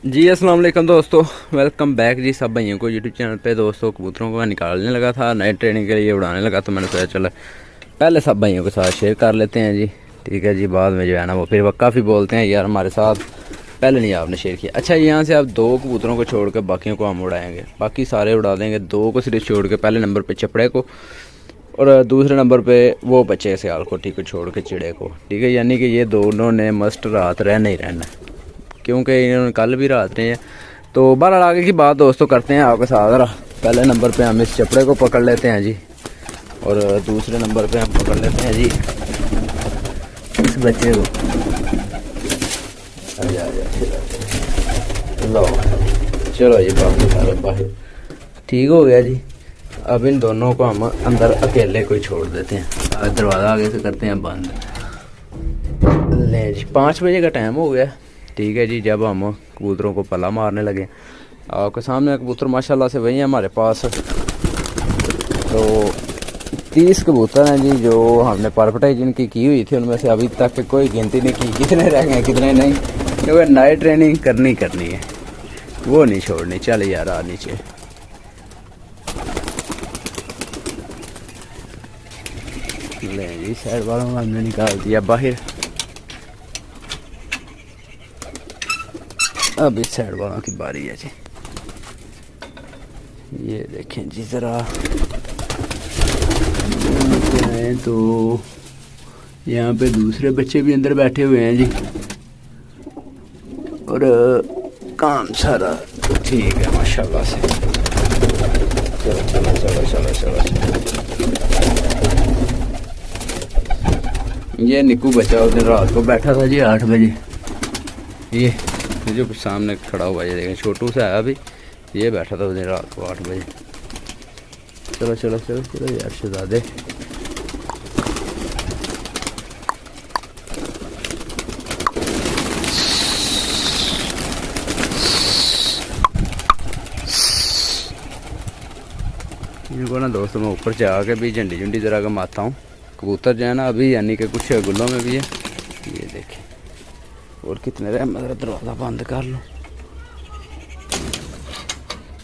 जी अस्सलाम वालेकुम दोस्तों, वेलकम बैक जी सब भाइयों को यूट्यूब चैनल पे। दोस्तों कबूतरों को मैं निकालने लगा था, नए ट्रेनिंग के लिए उड़ाने लगा, तो मैंने सोचा चलो पहले सब भाइयों के साथ शेयर कर लेते हैं जी। ठीक है जी, बाद में जो है ना वो फिर काफ़ी बोलते हैं यार हमारे साथ पहले नहीं आपने शेयर किया। अच्छा, यहाँ से आप 2 कबूतरों को छोड़ कर बाकियों को हम उड़ाएंगे, बाकी सारे उड़ा देंगे। 2 को सिर्फ छोड़ के पहले नंबर पर चपड़े को और दूसरे नंबर पे वो बच्चे सियाल को, ठीक है, छोड़ के चिड़े को। ठीक है, यानी कि ये दोनों ने मस्ट रात रहना ही रहना, क्योंकि इन्होंने कल भी रात रहे हैं। तो बहरहाल आगे की बात दोस्तों करते हैं आपके साथ। पहले नंबर पे हम इस चपड़े को पकड़ लेते हैं जी, और दूसरे नंबर पे हम पकड़ लेते हैं जी इस बच्चे को। लो चलो जी, बाकी सारे बाहर ठीक हो गया जी। अब इन दोनों को हम अंदर अकेले कोई छोड़ देते हैं, दरवाज़ा आगे से करते हैं बंद। ले जी, 5 बजे का टाइम हो गया। ठीक है जी, जब हम कबूतरों को पला मारने लगे। आपके सामने कबूतर माशाल्लाह से वही है हमारे पास। तो 30 कबूतर हैं जी जो हमने परपटाई जिनकी की हुई थी, उनमें से अभी तक कोई गिनती नहीं की कितने रह गए कितने नहीं, क्योंकि नई ट्रेनिंग करनी है, वो नहीं छोड़नी। चल यार आ नीचे। ले जी, साइड वालों को हमने निकाल दिया बाहर। अब इस साइड वालों की बारी है जी। ये देखें जी ज़रा, तो यहाँ पे दूसरे बच्चे भी अंदर बैठे हुए हैं जी, और काम सारा ठीक है माशाल्लाह से। चलो चलो चलो चलो चलो। ये निक्कू बच्चा उस दिन रात को बैठा था जी 8 बजे। ये जो सामने खड़ा हुआ है देखें, छोटू सा है अभी, ये बैठा था उस दिन रात को 8 बजे। चलो चलो चलो चलो यार शहजादे। इनको ना दोस्तों मैं ऊपर जाके भी झंडी झुंडी ज़रा गमाता हूँ। कबूतर जो है ना अभी यानी कि कुछ गुल्लों में भी है। ये देखें, और कितने रहे, मतलब दरवाज़ा बंद कर लो।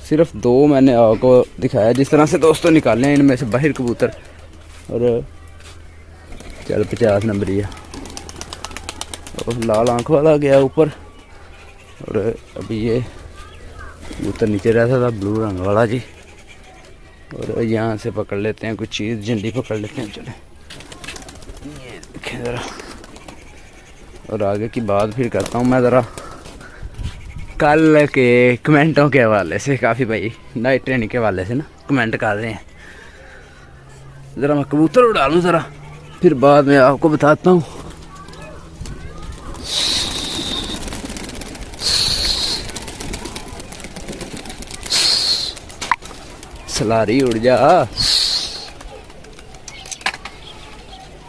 सिर्फ 2 मैंने आपको दिखाया जिस तरह से दोस्तों निकाले हैं इनमें से बाहर कबूतर। और चल 50 नंबर ही है, और लाल आंख वाला गया ऊपर, और अभी ये कबूतर नीचे रहता था ब्लू रंग वाला जी। और यहाँ से पकड़ लेते हैं कुछ चीज़, झंडी पकड़ लेते हैं। चले ये देखें ज़रा, और आगे की बात फिर करता हूँ मैं ज़रा कल के कमेंटों के हवाले से। काफ़ी भाई नाइट ट्रेनिंग के हवाले से ना कमेंट कर रहे हैं। ज़रा मैं कबूतर उड़ा लूँ ज़रा, फिर बाद में आपको बताता हूँ। सलारी उड़ जा।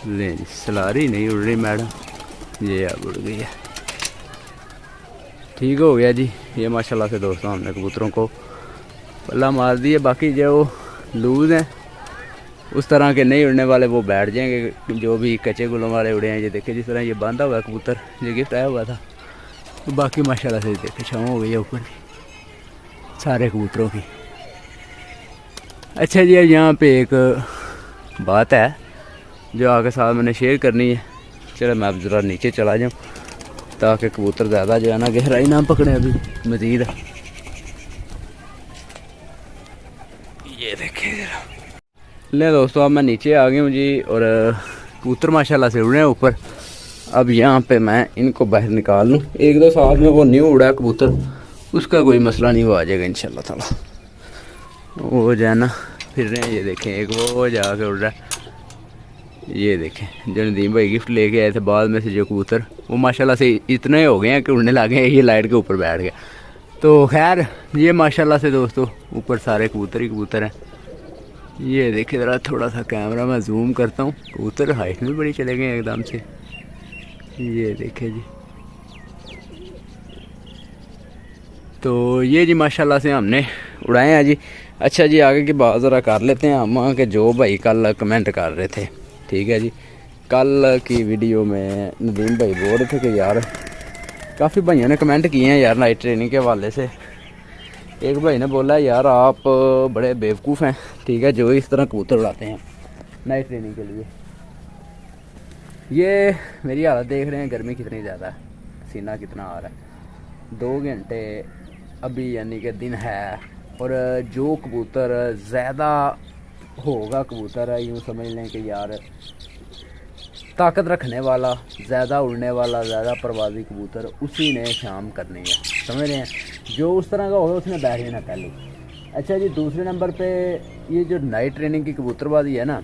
ले सलारी नहीं उड़ रही मैडम, ये अब उड़ गई है। ठीक हो गया जी। ये माशाल्लाह से दोस्तों हमने कबूतरों को पल्ला मार दिए। बाकी जो लूज़ हैं उस तरह के नहीं उड़ने वाले वो बैठ जाएंगे, जो भी कच्चे गुलों वाले उड़े हैं। ये देखे जिस तरह ये बांधा हुआ है कबूतर, ये गिफ्ट आया हुआ था। तो बाकी माशाल्लाह से देखे छाँव हो गई है ऊपर सारे कबूतरों की। अच्छा जी, यहाँ पे एक बात है जो आपके साथ मैंने शेयर करनी है। चलो मैं अब ज़रा नीचे चला जाऊँ ताकि कबूतर ज़्यादा जो है ना गहराई ना पकड़े अभी मज़ीद। ये देखें ज़रा। ले दोस्तों, अब मैं नीचे आ गया हूँ जी, और कबूतर माशाल्लाह से उड़े हैं ऊपर। अब यहाँ पे मैं इनको बाहर निकाल लूँ। 1-2 साल में वो न्यू उड़ा कबूतर, उसका कोई मसला नहीं, वो आ जाएगा इंशाल्लाह ताला। वो जो है ना फिर रहे हैं। ये देखें एक वो जाके उड़ रहा है। ये देखें जो नदीम भाई गिफ्ट लेके आए थे बाद में से जो कबूतर, वो माशाल्लाह से इतने हो गए हैं कि उड़ने लगे हैं। ये लाइट के ऊपर बैठ गया। तो खैर ये माशाल्लाह से दोस्तों ऊपर सारे कबूतर ही कबूतर हैं। ये देखें ज़रा, थोड़ा सा कैमरा मैं जूम करता हूँ। कबूतर हाइट में बड़ी चले गए एकदम से। ये देखें जी, तो ये जी माशाल्लाह से हमने उड़ाए हैं जी। अच्छा जी, आगे की बात ज़रा कर लेते हैं हम कि जो भाई कल कमेंट कर रहे थे। ठीक है जी, कल की वीडियो में नदीम भाई बोल रहे थे कि यार काफ़ी भाइयों ने कमेंट किए हैं यार नाइट ट्रेनिंग के हवाले से। एक भाई ने बोला यार आप बड़े बेवकूफ़ हैं, ठीक है, जो इस तरह कबूतर उड़ाते हैं नाइट ट्रेनिंग के लिए। ये मेरी हालत देख रहे हैं, गर्मी कितनी ज़्यादा है, पसीना कितना आ रहा है। 2 घंटे अभी यानी कि दिन है, और जो कबूतर ज़्यादा होगा कबूतर है, यूँ समझ लें कि यार ताकत रखने वाला, ज़्यादा उड़ने वाला, ज़्यादा परवाज़ी कबूतर, उसी ने शाम करनी है, समझ रहे हैं। जो उस तरह का होगा उसने बैठ जाना पहले। अच्छा जी, दूसरे नंबर पे ये जो नाइट ट्रेनिंग की कबूतरबाजी है ना,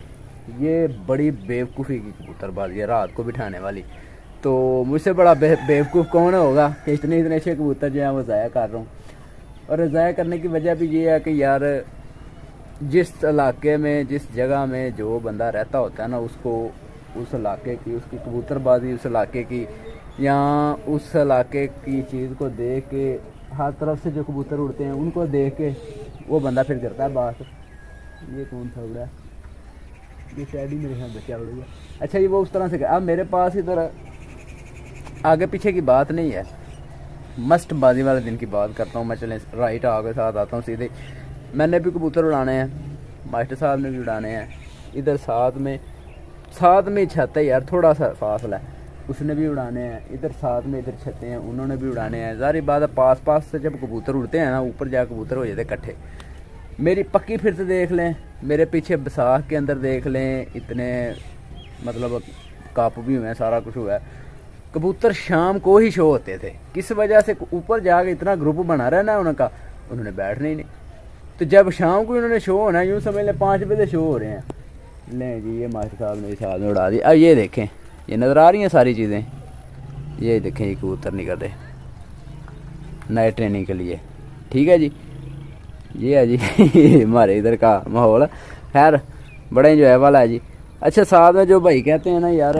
ये बड़ी बेवकूफ़ी की कबूतरबाजी है, रात को बिठाने वाली। तो मुझसे बड़ा बेवकूफ़ कौन होगा कि इतने अच्छे कबूतर जो हैं वो ज़ाया कर रहा हूँ। और ज़ाया करने की वजह भी ये है कि यार जिस इलाके में, जिस जगह में जो बंदा रहता होता है ना, उसको उस इलाके की, उसकी कबूतरबाजी उस इलाके की, या उस इलाके की चीज़ को देख के, हर तरफ से जो कबूतर उड़ते हैं उनको देख के वो बंदा फिर करता है बात। ये कौन सा उड़ा है? ये शायद ही मेरे यहाँ बच्चा उड़ गया। अच्छा, ये वो उस तरह से। अब मेरे पास इधर आगे पीछे की बात नहीं है, मस्त बाजी वाले दिन की बात करता हूँ मैं। चलें राइट आगे साथ आता हूँ सीधे। मैंने भी कबूतर उड़ाने हैं, मास्टर साहब ने भी उड़ाने हैं। इधर साथ में छत है यार, थोड़ा सा फासला है, उसने भी उड़ाने हैं। इधर साथ में इधर छतें हैं, उन्होंने भी उड़ाने हैं। ज़ाहिर बात है, पास से जब कबूतर उड़ते हैं ना, ऊपर जा कबूतर हो जाते इकट्ठे। मेरी पक्की फिर से देख लें, मेरे पीछे बैसाख के अंदर देख लें, इतने मतलब काप भी हुए हैं, सारा कुछ हुआ है। कबूतर शाम को ही शो होते थे, किस वजह से? ऊपर जाकर इतना ग्रुप बना रहा है ना उनका, उन्होंने बैठना ही नहीं। तो जब शाम को इन्होंने शो होना, यूँ समझ लें 5 बजे शो हो रहे हैं। लें जी, ये मास्टर साहब ने साथ में उड़ा दी। अब ये देखें, ये नज़र आ रही हैं सारी चीज़ें, ये देखें, ये कबूतर निकल रहे नाइट ट्रेनिंग के लिए, ठीक है जी। ये है जी हमारे इधर का माहौल, खैर बड़ा इंजॉय वाला है जी। अच्छा, साथ में जो भाई कहते हैं ना यार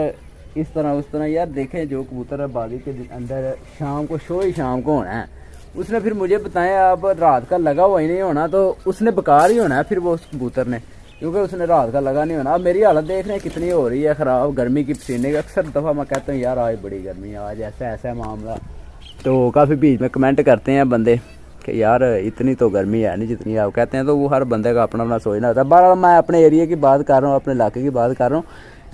इस तरह उस तरह, यार देखें, जो कबूतर बाजी के अंदर शाम को शो ही शाम को होना है, उसने फिर मुझे बताया अब रात का लगा हुआ ही नहीं होना, तो उसने बेकार ही होना है फिर वो उस कबूतर ने, क्योंकि उसने रात का लगा नहीं होना। अब मेरी हालत देख रहे हैं कितनी हो रही है ख़राब, गर्मी की, पसीने का। अक्सर दफ़ा मैं कहता हूँ यार आज बड़ी गर्मी है, आज ऐसा है मामला। तो काफ़ी बीच में कमेंट करते हैं बंदे कि यार इतनी तो गर्मी है नहीं जितनी आप कहते हैं। तो वो हर बंदे का अपना अपना सोचना होता है। बहरहाल मैं अपने एरिया की बात कर रहा हूँ, अपने इलाके की बात कर रहा हूँ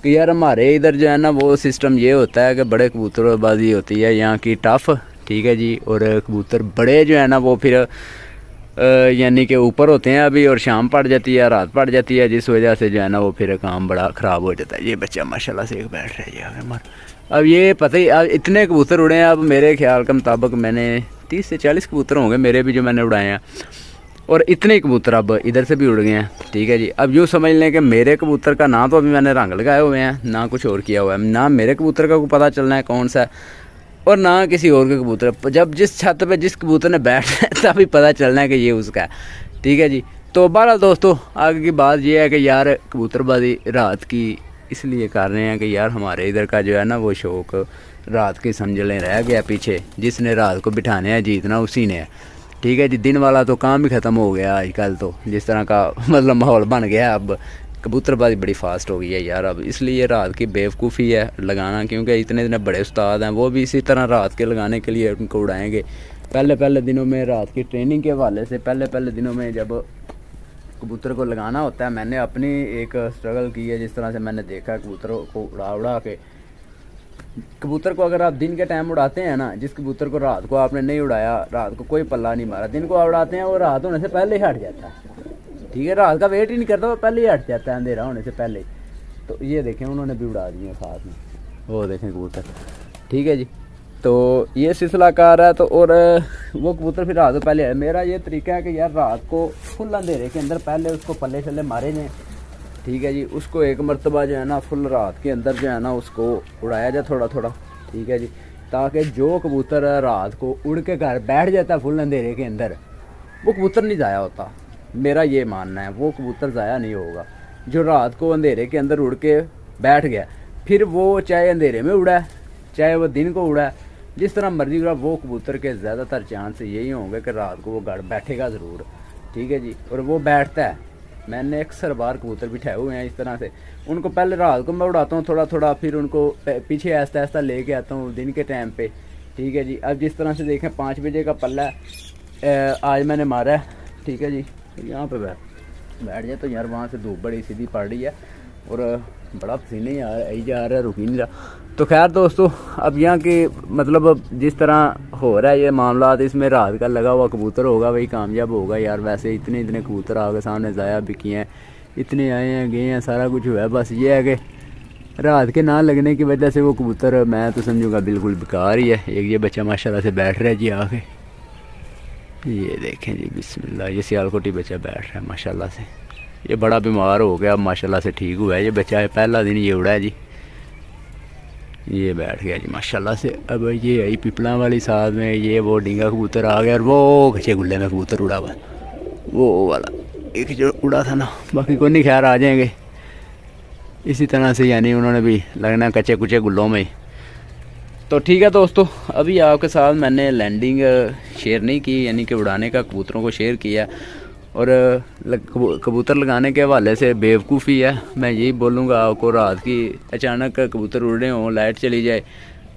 कि यार हमारे इधर जो है ना वो सिस्टम ये होता है कि बड़े कबूतरबाजी होती है यहाँ की टफ़, ठीक है जी। और कबूतर बड़े जो है ना वो फिर यानी कि ऊपर होते हैं अभी, और शाम पड़ जाती है, रात पड़ जाती है, जिस वजह से जो है ना वो फिर काम बड़ा ख़राब हो जाता है। ये बच्चा माशाल्लाह से एक बैठ रहा है हमारा। अब ये पता ही, अब इतने कबूतर उड़े हैं, अब मेरे ख्याल के मुताबिक मैंने 30 से 40 कबूतर होंगे मेरे भी जो मैंने उड़ाए हैं, और इतने कबूतर अब इधर से भी उड़ गए हैं, ठीक है जी। अब यूँ समझ लें कि मेरे कबूतर का ना तो अभी मैंने रंग लगाए हुए हैं, ना कुछ और किया हुआ है, ना मेरे कबूतर का को पता चलना है कौन सा है, और ना किसी और के कबूतर। जब जिस छत पे जिस कबूतर ने बैठना है तभी पता चलना है कि ये उसका है, ठीक है जी। तो बहरहाल दोस्तों, आगे की बात ये है कि यार कबूतरबाजी रात की इसलिए कर रहे हैं कि यार हमारे इधर का जो है ना वो शौक रात की समझ लें रह गया पीछे। जिसने रात को बिठाने हैं जीतना उसी ने है, ठीक है जी। दिन वाला तो काम भी ख़त्म हो गया आजकल, तो जिस तरह का मतलब माहौल बन गया, अब कबूतरबाजी बड़ी फास्ट हो गई है यार। अब इसलिए रात की बेवकूफ़ी है लगाना, क्योंकि इतने बड़े उस्ताद हैं, वो भी इसी तरह रात के लगाने के लिए उनको उड़ाएंगे। पहले दिनों में रात की ट्रेनिंग के हवाले से, पहले दिनों में जब कबूतर को लगाना होता है, मैंने अपनी एक स्ट्रगल की है। जिस तरह से मैंने देखा कबूतरों को उड़ा के, कबूतर को अगर आप दिन के टाइम उड़ाते हैं ना, जिस कबूतर को रात को आपने नहीं उड़ाया, रात को कोई पल्ला नहीं मारा, दिन को उड़ाते हैं, वो रात होने से पहले ही हट जाता है, ठीक है। रात का वेट ही नहीं करता, वो पहले ही हट जाता है अंधेरा होने से पहले। तो ये देखें, उन्होंने भी उड़ा दिए साथ में, वो देखें कबूतर, ठीक है जी। तो ये सिलसिलाकार है। तो और वो कबूतर फिर रात को पहले है। मेरा ये तरीका है कि यार रात को फुल अंधेरे के अंदर पहले उसको पल्ले शल्ले मारे जाएँ, ठीक है जी। उसको एक मरतबा जो है ना फुल रात के अंदर जो है ना उसको उड़ाया जाए थोड़ा थोड़ा, ठीक है जी, ताकि जो कबूतर रात को उड़ के घर बैठ जाता है फुल अंधेरे के अंदर, वो कबूतर नहीं ज़ाया होता। मेरा ये मानना है, वो कबूतर ज़ाया नहीं होगा जो रात को अंधेरे के अंदर उड़ के बैठ गया। फिर वो चाहे अंधेरे में उड़ा है, चाहे वो दिन को उड़ा है, जिस तरह मर्जी उड़ा, वो कबूतर के ज़्यादातर चांस यही होंगे कि रात को वो घर बैठेगा ज़रूर, ठीक है जी। और वो बैठता है। मैंने अक्सर बार कबूतर बिठाए हुए हैं इस तरह से, उनको पहले रात को मैं उड़ाता हूँ थोड़ा थोड़ा, फिर उनको पीछे आहिस्ता आहिस्ता लेके आता हूँ दिन के टाइम पे, ठीक है जी। अब जिस तरह से देखें 5 बजे का पल्ला आज मैंने मारा है, ठीक है जी। यहाँ पे बैठ जाए तो यार वहाँ से धूप बड़ी सीधी पड़ रही है और बड़ा पसीने आ जा रहा है, रुक ही नहीं रहा। तो खैर दोस्तों, अब यहाँ के मतलब जिस तरह हो रहा है ये मामला, इसमें रात का लगा हुआ कबूतर होगा वही कामयाब होगा यार। वैसे इतने कबूतर आगे सामने ज़ाया भी किए हैं, इतने आए हैं गए हैं, सारा कुछ हुआ है। बस ये है कि रात के ना लगने की वजह से वो कबूतर मैं तो समझूंगा बिल्कुल बेकार ही है। एक ये बच्चा माशाल्लाह से बैठ रहा है जी आके, ये देखें जी बिस्मिल्लाह, ये सियालकोटी बच्चा बैठ रहा है माशाल्लाह से। ये बड़ा बीमार हो गया, अब माशाल्लाह से ठीक हुआ है। ये बच्चा है पहला दिन ये उड़ा है जी, ये बैठ गया जी माशाल्लाह से। अब ये आई पिपला वाली साथ में, ये वो डींगा कबूतर आ गया और वो कच्चे गुल्ले में कबूतर उड़ा हुआ, वो वाला एक जो उड़ा था ना। बाकी कोई नहीं, खैर आ जाएंगे इसी तरह से, यानी उन्होंने भी लगना कच्चे कुचे गुल्लों में। तो ठीक है दोस्तों, अभी आपके साथ मैंने लैंडिंग शेयर नहीं की, यानी कि उड़ाने का कबूतरों को शेयर किया। और कबूतर लगाने के हवाले से बेवकूफ़ी है, मैं यही बोलूँगा आपको। रात की अचानक कबूतर उड़ रहे हों, लाइट चली जाए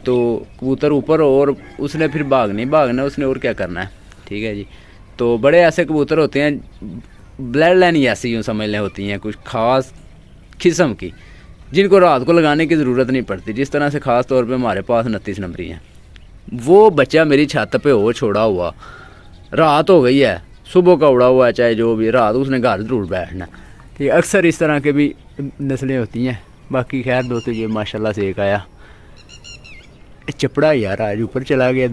तो कबूतर ऊपर हो और उसने फिर भागना उसने, और क्या करना है, ठीक है जी। तो बड़े ऐसे कबूतर होते हैं, ब्लड लाइन ऐसी यूँ समझ लें होती हैं कुछ ख़ास किस्म की, जिनको रात को लगाने की ज़रूरत नहीं पड़ती। जिस तरह से ख़ास तौर पे हमारे पास 29 नंबरी हैं। वो बच्चा मेरी छत पे हो छोड़ा हुआ, रात हो गई है, सुबह का उड़ा हुआ है, चाहे जो भी, रात उसने घर ज़रूर बैठना। ठीक, अक्सर इस तरह के भी नस्लें होती हैं। बाकी खैर दोस्तों, ये माशाल्लाह से एक आया चपड़ा यार, आज ऊपर चला गया।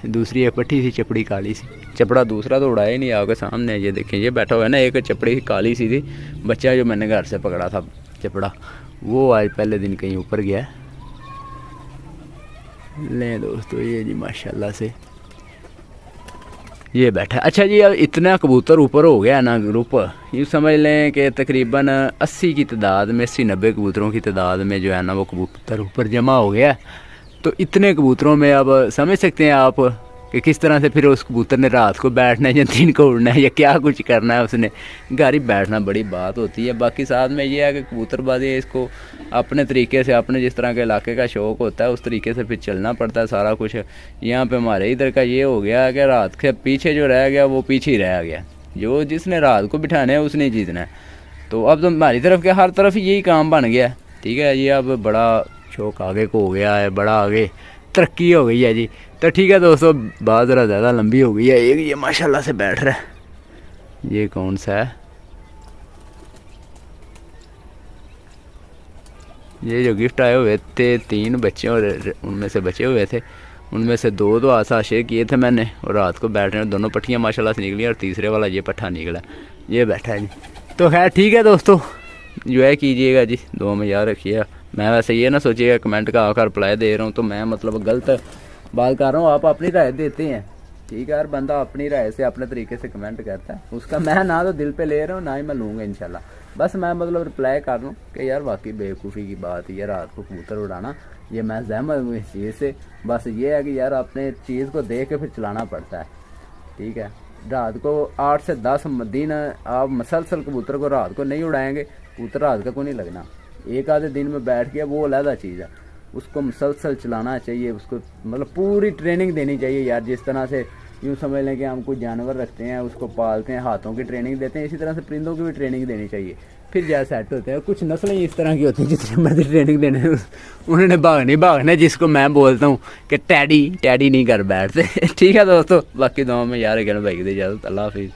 दूसरी एक पट्टी थी चपड़ी काली सी, चपड़ा दूसरा तो उड़ाया ही नहीं, आपके सामने ये देखें, ये बैठा हुआ है ना। एक चपड़ी काली सी थी, बच्चा जो मैंने घर से पकड़ा था चपड़ा, वो आज पहले दिन कहीं ऊपर गया। ले दोस्तों, ये जी माशाल्लाह से ये बैठा। अच्छा जी, अब इतना कबूतर ऊपर हो गया ना ग्रुप, यूँ समझ लें कि तकरीबन 80 की तादाद में, 80-90 कबूतरों की तादाद में जो है ना वो कबूतर ऊपर जमा हो गया। तो इतने कबूतरों में अब समझ सकते हैं आप कि किस तरह से फिर उस कबूतर ने रात को बैठना है या दिन को उड़ना है या क्या कुछ करना है उसने। घर ही बैठना बड़ी बात होती है। बाकी साथ में ये है कि कबूतरबाजी इसको अपने तरीके से, अपने जिस तरह के इलाके का शौक़ होता है उस तरीके से फिर चलना पड़ता है सारा कुछ। यहाँ पे हमारे इधर का ये हो गया कि रात के पीछे जो रह गया वो पीछे ही रह गया, जो जिसने रात को बिठाना है उसने जीतना है। तो अब तो हमारी तरफ के हर तरफ यही काम बन गया, ठीक है। ये अब बड़ा शौक़ आगे को हो गया है, बड़ा आगे तरक्की हो गई है जी। तो ठीक है दोस्तों, बात ज़रा ज़्यादा लंबी हो गई है। एक ये माशाल्लाह से बैठ रहा है, ये कौन सा है, ये जो गिफ्ट आए हुए थे 3 बच्चे और उनमें से बचे हुए थे, उनमें से 2 तो आशा शेयर किए थे मैंने, और रात को बैठ रहे हैं दोनों पट्टियाँ माशाल्लाह से निकली, और तीसरे वाला ये पट्ठा निकला, ये बैठा है जी। तो खैर ठीक है दोस्तों, जो है कीजिएगा जी, दुआ में याद रखिएगा। मैं वैसे ये ना सोचिएगा कमेंट का आकर रिप्लाई दे रहा हूँ तो मैं मतलब गलत बात कर रहा हूँ। आप अपनी राय देते हैं, ठीक है। हर बंदा अपनी राय से अपने तरीके से कमेंट करता है, उसका मैं ना तो दिल पे ले रहा हूँ ना ही मैं लूँगा इंशाल्लाह। बस मैं मतलब रिप्लाई कर रहा हूँ कि यार वाकई बेवकूफ़ी की बात है, रात को कबूतर उड़ाना, ये मैं सहमत हूँ इस चीज़ से। बस ये है कि यार अपने चीज़ को देख के फिर चलाना पड़ता है, ठीक है। रात को 8 से 10 दिन आप मसलसल कबूतर को रात को नहीं उड़ाएंगे, कबूतर रात का को नहीं लगना। एक आधे दिन में बैठ गया वो अलग चीज़ है, उसको मसलसल चलाना चाहिए, उसको मतलब पूरी ट्रेनिंग देनी चाहिए यार। जिस तरह से यूँ समझ लें कि हम कोई जानवर रखते हैं, उसको पालते हैं, हाथों की ट्रेनिंग देते हैं, इसी तरह से परिंदों की भी ट्रेनिंग देनी चाहिए, फिर जैसे सेट होते हैं। कुछ नस्लें इस तरह की होती हैं जितनी मर्जी ट्रेनिंग देने उन्होंने भागना, जिसको मैं बोलता हूँ कि टैडी नहीं कर बैठते। ठीक है दोस्तों, बाकी दुआ में यार भाई की इजाज़त, अल्लाह हाफिज़।